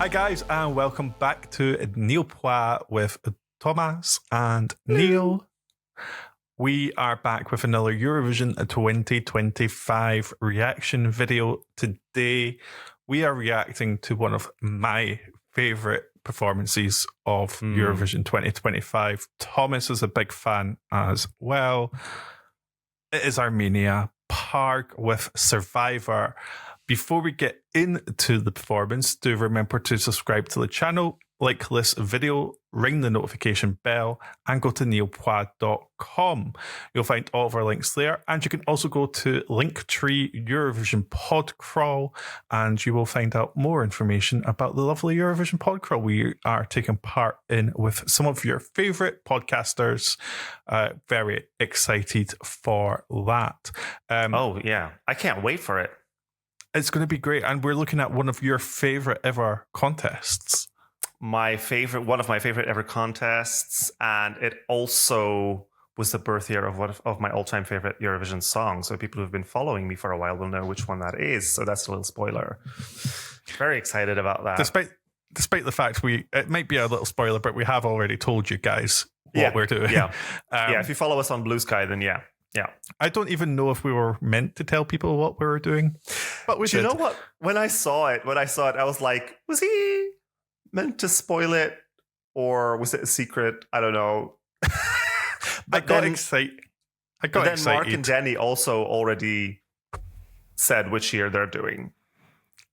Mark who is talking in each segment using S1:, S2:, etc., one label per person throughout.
S1: Hi guys, and welcome back to Niallpoints with Tomas and Niall. We are back with another Eurovision 2025 reaction video. Today, we are reacting to one of my favourite performances of Eurovision 2025. Tomas is a big fan as well. It is Armenia, PARG with Survivor. Before we get into the performance, do remember to subscribe to the channel, like this video, ring the notification bell, and go to niallpoints.com. You'll find all of our links there, and you can also go to Linktree Eurovision Podcrawl, and you will find out more information about the lovely Eurovision Podcrawl we are taking part in with some of your favourite podcasters. Very excited for that.
S2: Oh, yeah. I can't wait for it.
S1: It's going to be great, and we're looking at one of your favourite ever contests.
S2: One of my favorite ever contests, and it also was the birth year of one of my all-time favorite Eurovision songs. So people who've been following me for a while will know which one that is. So that's a little spoiler. Very excited about that.
S1: Despite the fact it might be a little spoiler, but we have already told you guys what we're doing.
S2: Yeah, if you follow us on Blue Sky, then yeah.
S1: I don't even know if we were meant to tell people what we were doing, but we did.
S2: You know what? When I saw it, I was like, was he meant to spoil it, or was it a secret? I don't know.
S1: I got excited.
S2: Then Mark and Danny also already said which year they're doing.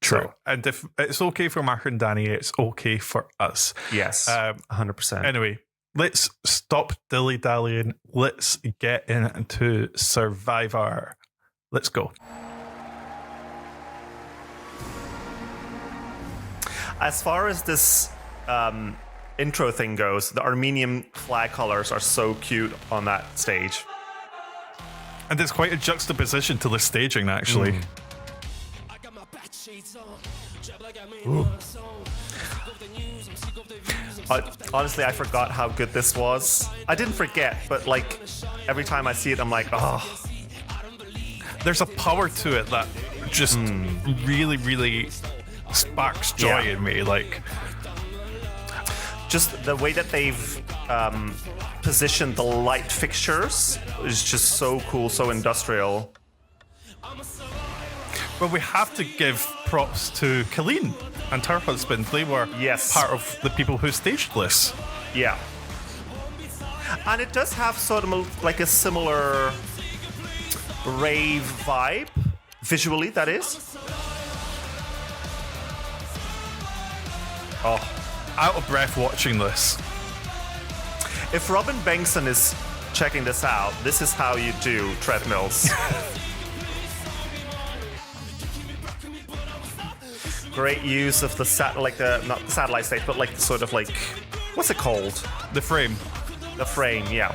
S1: True.
S2: So,
S1: and if it's okay for Mark and Danny, it's okay for us.
S2: Yes, 100%.
S1: Anyway, let's stop dilly-dallying. Let's get into Survivor. Let's go.
S2: As far as this intro thing goes, the Armenian flag colors are so cute on that stage.
S1: And it's quite a juxtaposition to the staging, actually.
S2: Honestly, I forgot how good this was. I didn't forget, but like every time I see it, I'm like, oh.
S1: There's a power to it that just really, really sparks joy in me. Like,
S2: just the way that they've positioned the light fixtures is just so cool, so industrial.
S1: Well, we have to give props to Colleen and her husband. They were part of the people who staged this.
S2: Yeah. And it does have sort of like a similar rave vibe, visually, that is.
S1: Oh, out of breath watching this.
S2: If Robin Bengtsson is checking this out, this is how you do treadmills. Great use of the not the satellite stage, but like the sort of like, what's it called?
S1: The frame.
S2: The frame, yeah.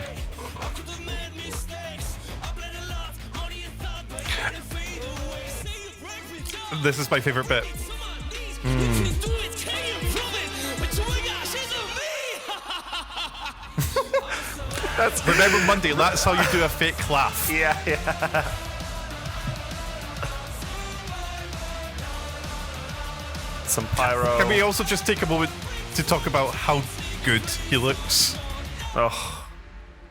S1: This is my favorite bit. Remember Monday, that's how you do a fake laugh.
S2: Yeah. Some pyro.
S1: Can we also just take a moment to talk about how good he looks?
S2: Oh,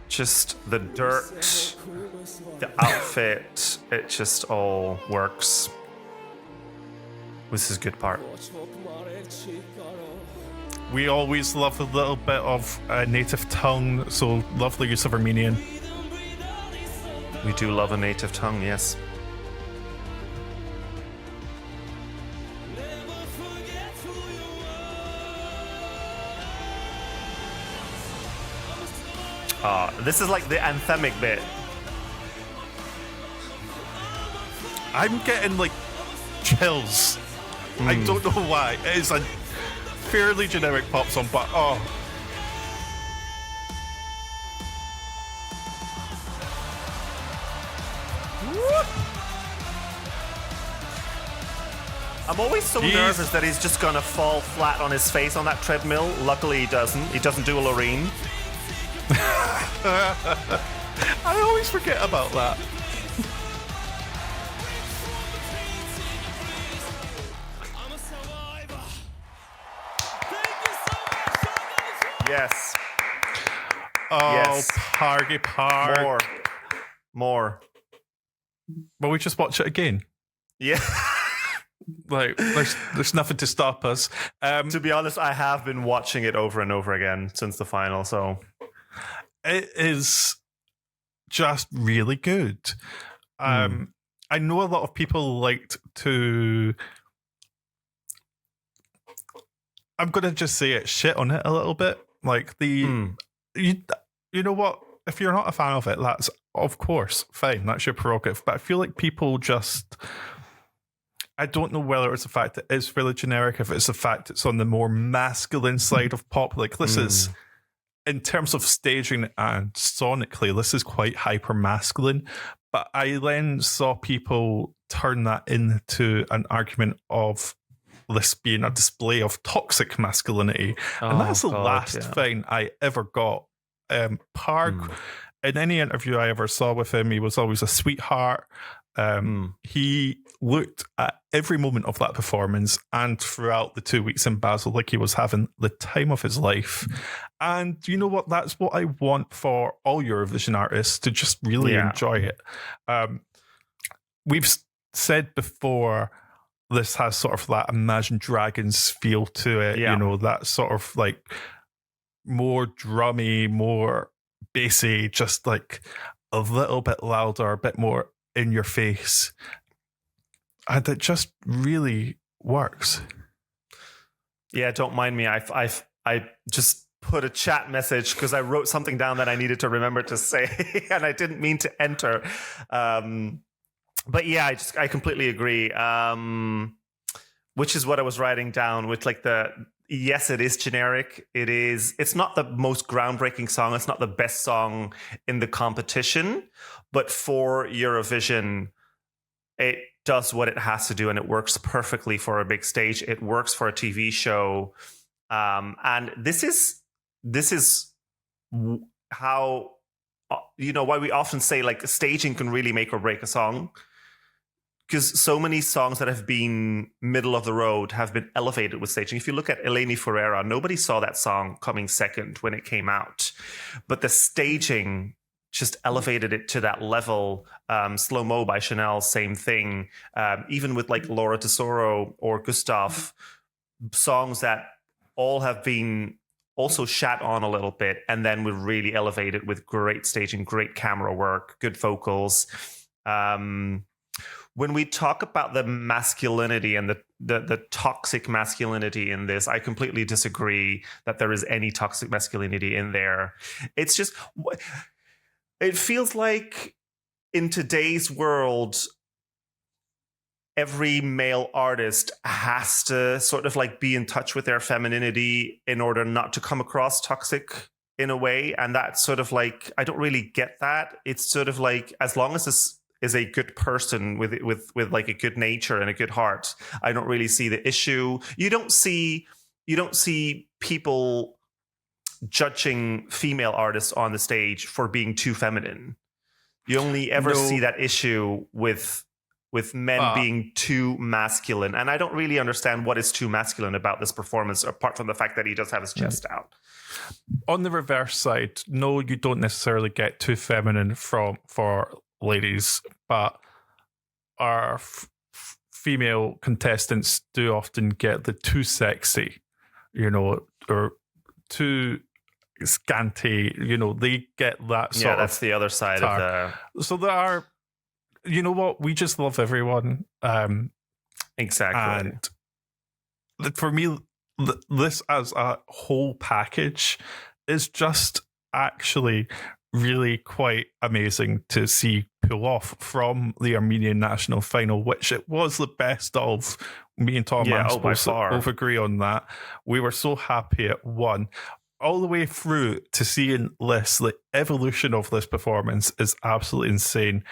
S2: just the dirt, the outfit, it just all works. This is a good part.
S1: We always love a little bit of native tongue, so lovely use of Armenian.
S2: We do love a native tongue, yes. This is like the anthemic bit.
S1: I'm getting like chills. I don't know why. It is a fairly generic pop song, but oh.
S2: I'm always so nervous that he's just gonna fall flat on his face on that treadmill. Luckily he doesn't. He doesn't do a Loreen.
S1: I always forget about that.
S2: Yes.
S1: Oh,
S2: Yes.
S1: PARG.
S2: More.
S1: Will we just watch it again?
S2: Yeah.
S1: Like, there's nothing to stop us.
S2: To be honest, I have been watching it over and over again since the final, so
S1: it is just really good. I know a lot of people liked to, I'm going to just say it, shit on it a little bit. Like you know what? If you're not a fan of it, that's of course fine. That's your prerogative. But I feel like people just, I don't know whether it's the fact that it's really generic, if it's the fact it's on the more masculine side of pop. Like this is, in terms of staging and sonically, this is quite hyper masculine. But I then saw people turn that into an argument of this being a display of toxic masculinity. And that's the last thing I ever got. PARG, in any interview I ever saw with him, he was always a sweetheart. He looked at every moment of that performance and throughout the 2 weeks in Basel like he was having the time of his life. And you know what? That's what I want for all Eurovision artists, to just really enjoy it. We've said before, this has sort of that Imagine Dragons feel to it, you know, that sort of like more drummy, more bassy, just like a little bit louder, a bit more in your face. And it just really works.
S2: Yeah, don't mind me. I just put a chat message because I wrote something down that I needed to remember to say and I didn't mean to enter. But yeah, I completely agree. Which is what I was writing down with like yes, it is generic. It's not the most groundbreaking song. It's not the best song in the competition, but for Eurovision, it does what it has to do, and it works perfectly for a big stage. It works for a TV show. And this is how, why we often say like staging can really make or break a song. Because so many songs that have been middle of the road have been elevated with staging. If you look at Eleni Ferreira, nobody saw that song coming second when it came out. But the staging just elevated it to that level. Slow Mo by Chanel, same thing. Even with like Laura Tesoro or Gustav, songs that all have been also shat on a little bit and then were really elevated with great staging, great camera work, good vocals. When we talk about the masculinity and the toxic masculinity in this, I completely disagree that there is any toxic masculinity in there. It's just, it feels like in today's world, every male artist has to sort of like be in touch with their femininity in order not to come across toxic in a way. And that's sort of like, I don't really get that. It's sort of like, as long as this is a good person with like a good nature and a good heart, I don't really see the issue. You don't see people judging female artists on the stage for being too feminine. You only ever see that issue with men being too masculine. And I don't really understand what is too masculine about this performance, apart from the fact that he does have his chest out.
S1: On the reverse side, no, you don't necessarily get too feminine for ladies, but our female contestants do often get the too sexy, or too scanty, they get that sort of. Yeah,
S2: that's the other side of the.
S1: So there are, you know what, we just love everyone.
S2: Exactly.
S1: And for me, this as a whole package is just actually really quite amazing to see pull off from the Armenian national final, which it was the best of. Me and Tomas both agree on that. We were so happy it won. All the way through to seeing this, the evolution of this performance is absolutely insane.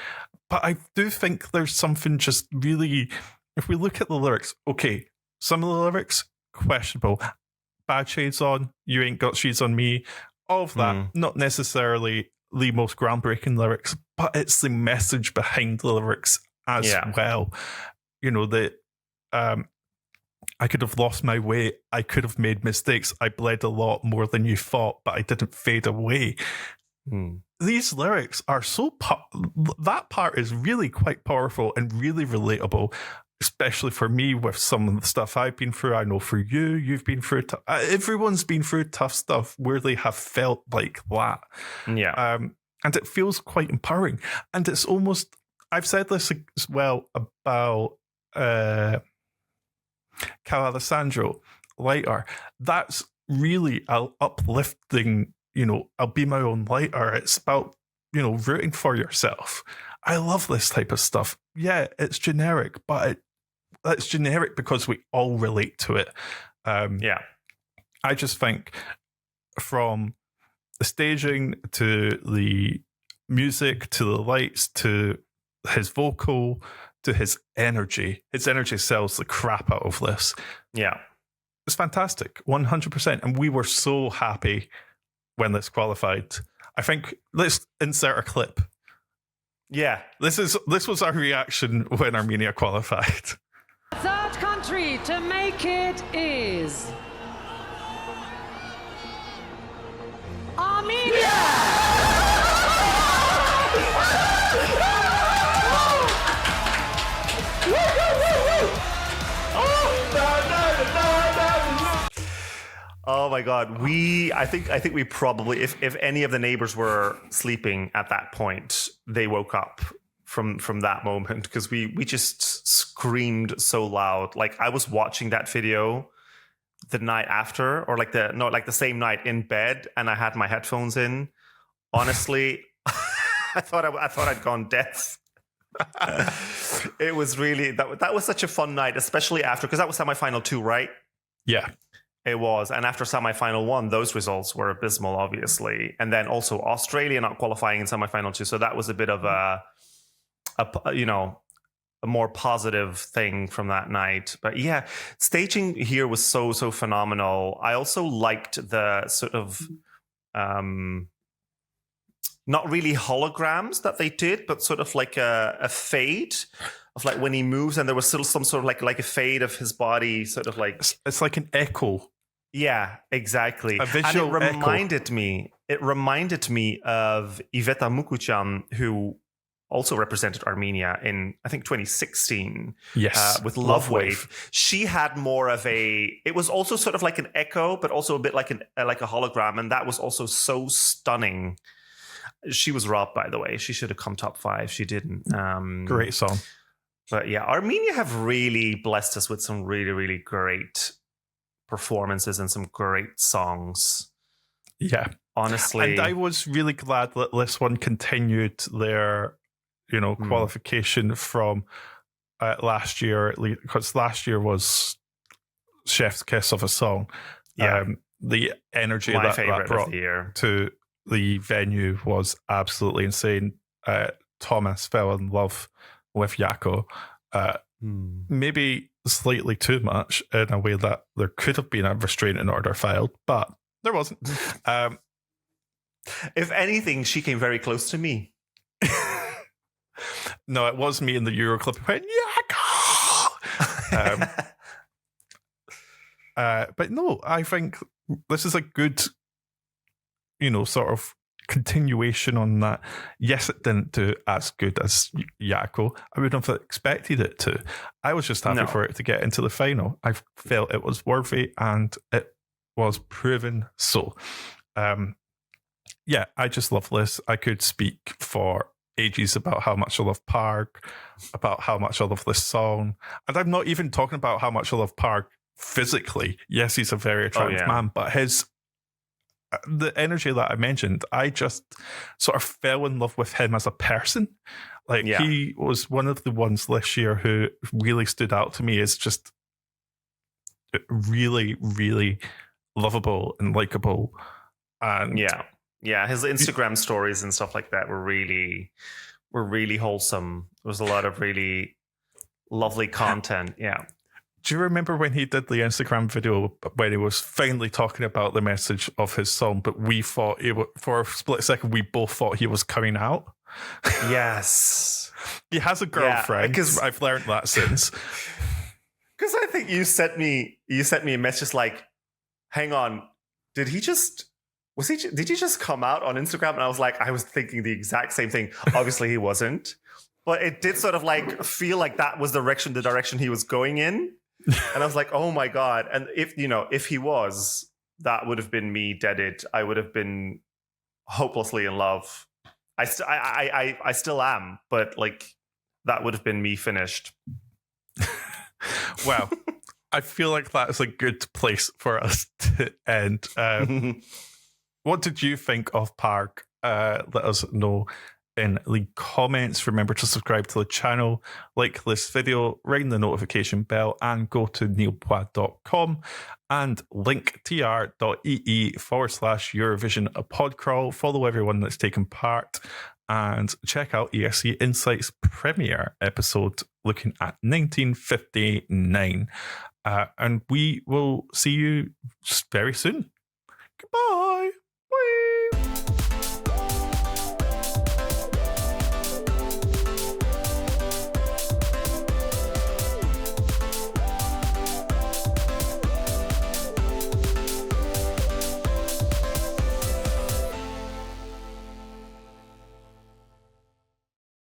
S1: But I do think there's something just really, if we look at the lyrics, okay, some of the lyrics, questionable. Bad shades on, you ain't got shades on me. All of that, not necessarily the most groundbreaking lyrics, but it's the message behind the lyrics as well. I could have lost my way. I could have made mistakes. I bled a lot more than you thought, but I didn't fade away. These lyrics are so... that part is really quite powerful and really relatable, especially for me with some of the stuff I've been through. I know for you, you've been through... everyone's been through tough stuff where they have felt like that.
S2: Yeah.
S1: And it feels quite empowering. And it's almost... I've said this as well about... Cal Alessandro, Lighter. That's really uplifting, I'll be my own lighter. It's about, rooting for yourself. I love this type of stuff. Yeah, it's generic, but it's generic because we all relate to it. I just think from the staging to the music to the lights to his vocal to his energy sells the crap out of this.
S2: Yeah.
S1: It's fantastic, 100%. And we were so happy when this qualified. I think let's insert a clip.
S2: Yeah.
S1: This was our reaction when Armenia qualified.
S3: Third country to make it is Armenia!
S2: Oh my God. I think we probably, if any of the neighbors were sleeping at that point, they woke up from that moment because we just screamed so loud. Like I was watching that video the night after, or the same night in bed, and I had my headphones in. Honestly, I thought I'd gone deaf. It was really that was such a fun night, especially after, because that was semifinal 2, right?
S1: Yeah.
S2: It was. And after semifinal 1, those results were abysmal, obviously. And then also Australia not qualifying in semifinal 2. So that was a bit of a more positive thing from that night. But yeah, staging here was so phenomenal. I also liked the sort of not really holograms that they did, but sort of like a fade of like when he moves, and there was still some sort of like a fade of his body, sort of like
S1: it's like an echo.
S2: Yeah, exactly.
S1: A visual
S2: and it reminded
S1: echo.
S2: me of Iveta Mukuchan, who also represented Armenia in, I think, 2016.
S1: Yes,
S2: with Love Wave. She had more of it was also sort of like an echo, but also a bit like a hologram, and that was also so stunning. She was robbed, by the way. She should have come top 5. She didn't.
S1: Great song.
S2: But yeah, Armenia have really blessed us with some really, really great performances and some great songs.
S1: Yeah.
S2: Honestly.
S1: And I was really glad that this one continued their, qualification from last year, because last year was Chef's Kiss of a song.
S2: Yeah.
S1: The energy
S2: My
S1: that
S2: favorite
S1: brought
S2: of the year
S1: to the venue was absolutely insane. Tomas fell in love with Jaakko. Maybe slightly too much in a way that there could have been a restraining order filed, but there wasn't.
S2: If anything, she came very close to me.
S1: No, it was me in the Euroclip who went, Jaakko! But no, I think this is a good, sort of continuation on that. Yes, it didn't do as good as Jaakko. I wouldn't have expected it to. I was just happy for it to get into the final. I felt it was worthy, and it was proven so. Yeah, I just love this. I could speak for ages about how much I love PARG, about how much I love this song. And I'm not even talking about how much I love PARG physically. Yes, he's a very attractive man, but the energy that I mentioned, I just sort of fell in love with him as a person. Like, he was one of the ones this year who really stood out to me as just really, really lovable and likable. And
S2: yeah, his Instagram stories and stuff like that were really wholesome. There was a lot of really lovely content. Yeah.
S1: Do you remember when he did the Instagram video when he was finally talking about the message of his song, but we thought for a split second, we both thought he was coming out?
S2: Yes.
S1: He has a girlfriend. Because I've learned that since.
S2: Because I think you sent me a message like, hang on, did he just come out on Instagram? And I was thinking the exact same thing. Obviously he wasn't, but it did sort of like feel like that was the direction he was going in. And I was like, oh my God. And if he was, that would have been me deaded. I would have been hopelessly in love. I still am, but like that would have been me finished.
S1: Well, I feel like that's a good place for us to end. What did you think of PARG? Let us know in the comments. Remember to subscribe to the channel, like this video, ring the notification bell, and go to niallpoints.com and link tr.ee/Eurovision podcrawl. Follow everyone that's taken part and check out ESC Insights premiere episode looking at 1959. And we will see you very soon. Goodbye.